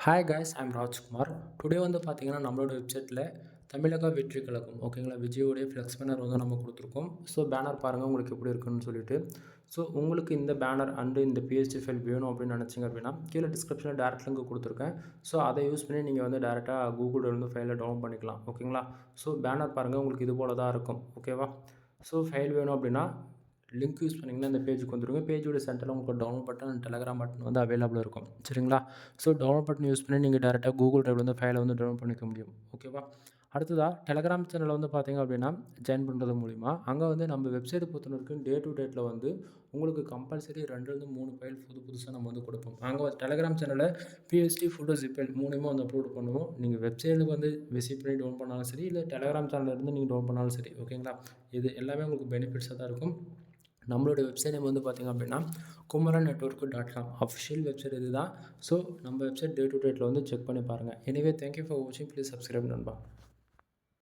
Hi guys, I'm Rajkumar. Today வந்து பார்த்தீங்கன்னா, நம்மளோட வெப்சைட்டில் தமிழக வெற்றி கழகம் ஓகேங்களா, விஜயோடைய ஃப்ளெக்ஸ் பேனர் வந்து நம்ம கொடுத்துருக்கோம். ஸோ பேனர் பாருங்கள் உங்களுக்கு எப்படி இருக்குன்னு சொல்லிட்டு. ஸோ உங்களுக்கு இந்த பேனர் அண்டு இந்த பிஎஸ்டி ஃபைல் வேணும் அப்படின்னு நினச்சிங்க அப்படின்னா கீழே டிஸ்கிரிப்ஷனில் டேரக்ட் லிங்க் கொடுத்துருக்கேன். ஸோ அதை யூஸ் பண்ணி நீங்கள் வந்து டேரெக்டாக கூகுளில் இருந்து ஃபைலை டவுன்லோட் பண்ணிக்கலாம் ஓகேங்களா. ஸோ பேனர் பாருங்கள் உங்களுக்கு இது போல தான் இருக்கும் ஓகேவா. ஸோ ஃபைல் வேணும் அப்படின்னா லிங்க் யூஸ் பண்ணிங்கன்னா இந்த பேஜுக்கு வந்துருங்க. பேஜோட சென்டரில் உங்களுக்கு download button and Telegram button வந்து அவைலபிள் இருக்கும் சரிங்களா. ஸோ டவுன்லோட் பட்டன் யூஸ் பண்ணி நீங்கள் டேரெக்டாக கூகுள் ட்ரைவில் வந்து ஃபைலை வந்து டவுன்லோட் பண்ணிக்க முடியும் ஓகேவா. அடுத்ததாக டெலகிராம் சேனலில் வந்து பார்த்தீங்க அப்படின்னா ஜாயின் பண்ணுறது மூலிமா அங்கே வந்து நம்ம வெப்சைட்டை பொறுத்தவரைக்கும் டே டு டேட்டில் வந்து உங்களுக்கு கம்பல்சரி 2-3 ஃபைல் புதுசாக நம்ம வந்து கொடுப்போம். அங்கே டெலகிராம் சேனலில் பிஎஸ்டி ஃபோட்டோ ஜிப்ஃபைல் மூலியமாக வந்து அப்லோட் பண்ணுவோம். நீங்கள் வெப்சைட்டுக்கு வந்து விசிட் பண்ணி டவுன் பண்ணாலும் சரி, இல்லை டெலகிராம் சேனலில் இருந்து நீங்கள் டவுன் பண்ணாலும் சரி ஓகேங்களா. இது எல்லாமே உங்களுக்கு பெனிஃபிட்ஸாக தான் இருக்கும். நம்மளோட வெப்சைட் நேம் வந்து பார்த்திங்க அப்படின்னா kumaran.network.com அஃபிஷியல் வெப்சைட் இது தான். ஸோ நம்ம வெப்சைட் டே டு டேட்டில் வந்து செக் பண்ணி பாருங்கள். எனிவே தேங்க்யூ ஃபார் வாட்சிங். ப்ளீஸ் சப்ஸ்கிரைப் நண்பா.